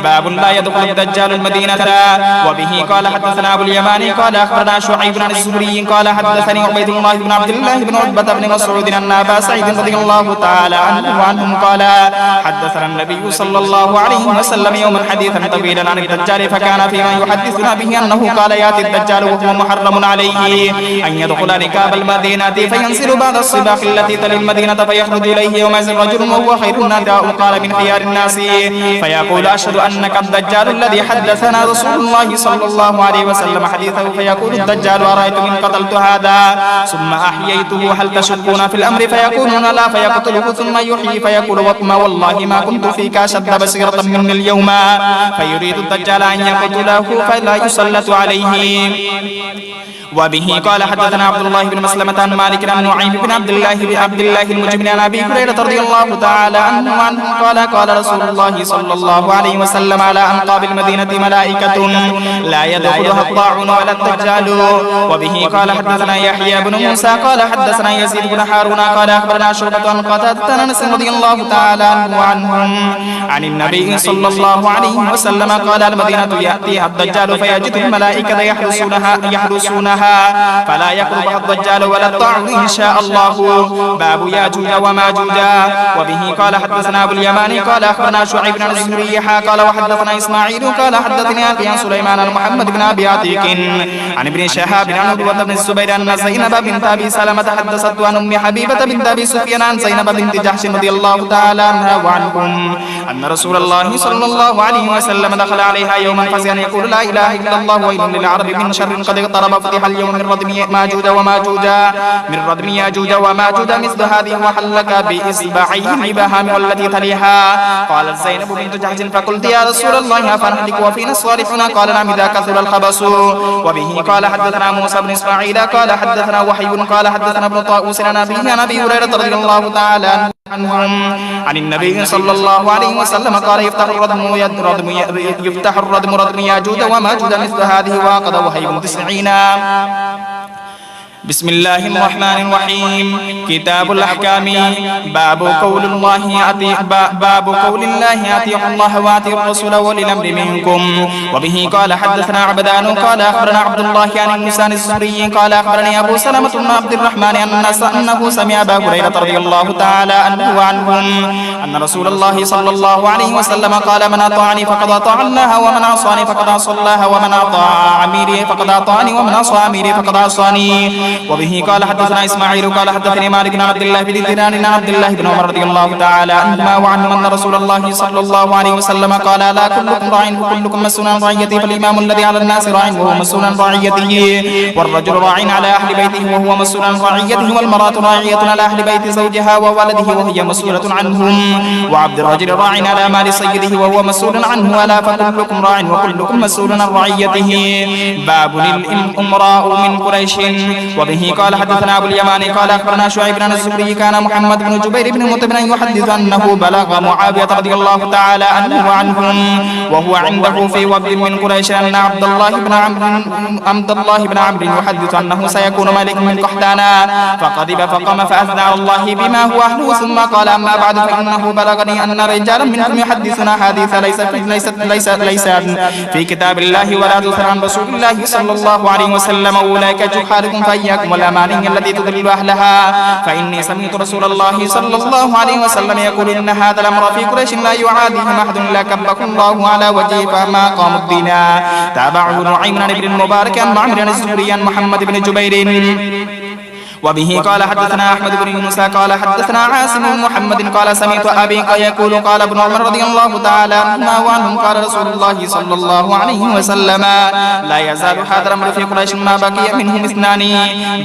باب لا يدخل الدجال المدينة. وبه قال حدثنا أبو اليماني قال أخبرنا شعيب عن الزهري قال حدثني عبيد الله بن عبد الله بن عتبة بن مسعود أن أبا سعيد رضي الله تعالى عنه وعنهم قال حدثنا النبي صلى الله عليه وسلم يوما حديثا طويلا عن الدجال فكان فيما يحدثنا به أنه قال يأتي الدجال وهو محرم عليه أن يدخل ركاب المدينة فينزل بعد الصباح التي تلي المدينة فيخرج إليه يومئذ رجل وهو خير الناس قال من خيار الناس فيقول أشهد أنك الدجال الذي حدثنا رسول الله صلى الله عليه وسلم حديثه فيقول الدجال أرأيت إن قتلت هذا ثم أحييته هل تشكون في الأمر فيقولون لا فيقتله ثم يحيي فيقول وما والله ما كنت فيك أشد بصيرة مني اليوم فيريد الدجال أن يقتله فلا يسلط عليه. وبه قال حدثنا عبد الله بن مسلمة عن مالك عن نعيم بن عبد الله المجمل عن أبي هريرة رضي الله تعالى عنه قال رسول الله صلى الله عليه وسلم على أنقاب المدينة ملائكة لا يدخلها الطاعون ولا الدجال. وبه قال حدثنا يحيى بن موسى قال حدثنا يزيد بن هارون قال أخبرنا شعبة عن قتادة عن أنس رضي الله تعالى عنه وعنهم عن النبي صلى الله عليه وسلم قال المدينة يأتيها الدجال فيجد الملائكة يحرسونها فلا يقربها الدجال ولا الطاعون إن شاء الله. باب ياجوج وماجوج. وبه قال حدثنا أبو اليماني قال أخبرنا شعيب بن الزهري قال وحدثنا إسماعيل قال حدثني أبي عن سليمان عن محمد بن أبي عتيق عن ابن شهاب عن عروة بن الزبير أن زينب بنت أبي سلمة حدثت عن أم حبيبة بنت أبي سفيان عن زينب بنت جحش رضي الله تعالى عنها وعنهم أن رسول الله صلى الله عليه وسلم دخل عليها يوما فزعا يقول لا إله إلا الله ويل للعرب من شر قد اقترب فتح اليوم من ردم ياجوج وماجوج مثل هذه وحلك بإصبعيه الإبهام والتي تليها. قالت زينب بنت جحش فقلت يا رسول الله أفنهلك وفينا الصالحون قال نعم إذا كثر الخبث. وبه قال حدثنا موسى بن إسماعيل قال حدثنا وحي قال حدثنا ابن طاووس عن أبي هريرة رضي الله تعالى عنهم عن النبي صلى الله عليه وسلم قال يفتح الردم ياجوج وماجوج مثل هذه وقد وحي 90. بسم الله الرحمن الرحيم. كتاب الأحكام. باب قول الله أطيعوا الله وأطيعوا الرسول وأولي الأمر منكم. وبه قال حدثنا عبدان قال أخبرنا عبد الله عن موسى الزهري قال أخبرني أبو سلمة بن عبد الرحمن أنه سمع أبا هريرة رضي الله تعالى عنه وعنهم أن رسول الله صلى الله عليه وسلم قال من أطاعني فقد أطاع الله ومن عصاني فقد عصى الله ومن أطاع أميري فقد أطاعني ومن عصى أميري فقد عصاني. وبه قال حدثنا إسماعيل قال حدثني مالك بن عبد الله بن دينار عن عبد الله بن عمر رضي الله تعالى عنهما وعنهم أن رسول الله صلى الله عليه وسلم قال لا كلكم راع وكلكم مسؤول عن رعيته فالإمام الذي على الناس راع وهو مسؤول عن رعيته والرجل راع على أهل بيته وهو مسؤول عن رعيته والمرأة راعية على أهل بيت زوجها وولده وهي مسؤولة عنهم وعبد الرجل راع على مال سيده وهو مسؤول عنه ألا فكلكم راع وكلكم مسؤول عن رعيته. باب الأمراء من قريش. وبه قال حدثنا أبو اليماني قال أخبرنا شعيب بن الزهري كان محمد بن جبير بن مطعم يحدث أنه بلغ معاوية رضي الله تعالى عنه وعنهم وهو عنده في وفد من قريش أن عبد الله بن عمرو يحدث أنه سيكون ملك من قحطانا فغضب فقام فأثنى على الله بما هو أهله ثم قال أما بعد فإنه بلغني أن رجالا منكم يحدثنا حديث ليس في كتاب الله ولا تثر عن رسول الله صلى الله عليه وسلم أولئك جحالكم فإياكم والأماني التي تضل أهلها فإني سمعت رسول الله صلى الله عليه وسلم يقول إن هذا الأمر في قريش لا يعاديهم أحد إلا كبكم الله على وجهه فما قام الدين. تابعه نعيم بن المبارك عن معمر الزهري عن محمد بن جبير. وبه قال حدثنا أحمد بن موسى قال حدثنا عاصم بن محمد قال سمعت أبي يقول قال ابن عمر رضي الله تعالى عنهما وعنهم قال رسول الله صلى الله عليه وسلم لا يزال هذا الأمر في قريش ما بقي منهم اثنان.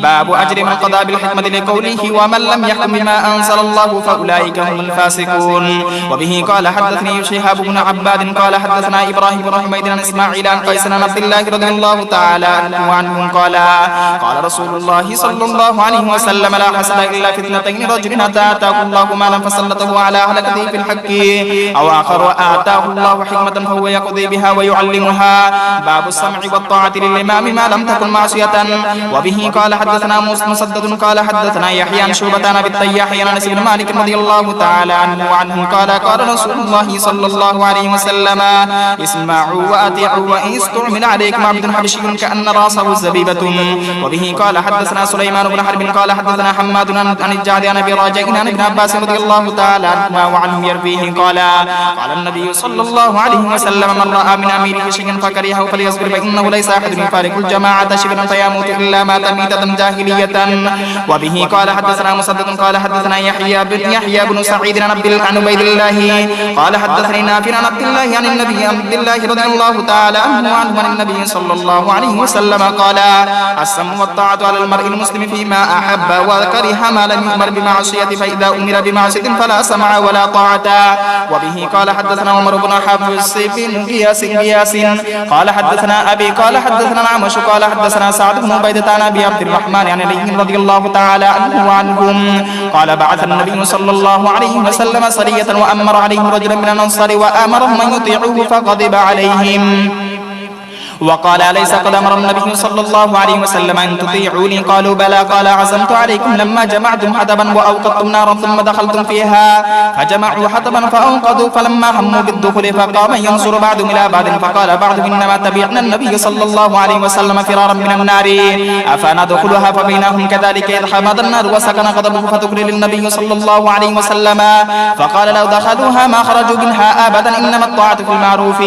باب أجر من قضى بالحكمة لقوله ومن لم يحكم بما أنزل الله فأولئك هم الفاسقون. وبه قال حدثني شهاب بن عباد قال حدثنا إبراهيم بن حميد عن إسماعيل عن قيس بن عبد الله رضي الله تعالى عنه وعنهم قال رسول الله صلى الله عليه وسلم لا حسد إلا في اثنتين رجل آتاه الله مالا فسلطه على هلكته في الحق أو آخر آتاه الله حكمة فهو يقضي بها ويعلمها. باب السمع والطاعة للإمام ما لم تكن معصية. وبه قال حدثنا مسدد قال حدثنا يحيى عن شعبة عن أبي التياح عن أنس بن مالك رضي الله تعالى عنه قال قال رسول الله صلى الله عليه وسلم اسمعوا وأطيعوا وإن استعمل عليكم عبد حبشي كأن رأسه زبيبة. وبه قال حدثنا سليمان بن حرب قال حدثنا حماد عن الجعد عن أبي راجع عن ابن عباس رضي الله تعالى عنهما وعنهم يرويه قال النبي صلى الله عليه وسلم من رأى من أميره شيئا فكرهه فليصبر فإنه ليس أحد يفارق الجماعة شبرا فيموت إلا مات ميتة جاهلية. وبه قال حدثنا مسدد قال حدثنا يحيى بن سعيد عن عبيد الله قال حدثني نافع عن عبد الله عن النبي عبد الله رضي الله تعالى عنه عن النبي صلى الله عليه وسلم قال السمع والطاعة على المرء المسلم فيما أحب وكره ما لم يؤمر بمعصية فإذا أمر بمعصية فلا سمع ولا طاعة. وبه قال حدثنا عمر بن حفص بن غياث قال حدثنا أبي قال حدثنا الأعمش قال حدثنا سعد بن عبيدة عن أبي عبد الرحمن عن علي رضي الله تعالى عنه وعنهم قال بعث النبي صلى الله عليه وسلم سرية وأمر عليهم رجلا من الأنصار وآمرهم أن يطيعوه فغضب عليهم وقال أليس قد أمر النبي صلى الله عليه وسلم أن تطيعوني قالوا بلى قال عزمت عليكم لما جمعتم حطبا وأوقدتم نارا ثم دخلتم فيها فجمعوا حطبا فأوقدوا فلما هموا بالدخول فقام ينظر بعضهم إلى بعض فقال بعضهم إنما تبعنا النبي صلى الله عليه وسلم فرارا من النار أفندخلها فبينهم كذلك إذ حمد النار وسكن غضبه فتقول للنبي صلى الله عليه وسلم فقال لو دخلوها ما خرجوا منها أبدا إنما الطاعة في المعروف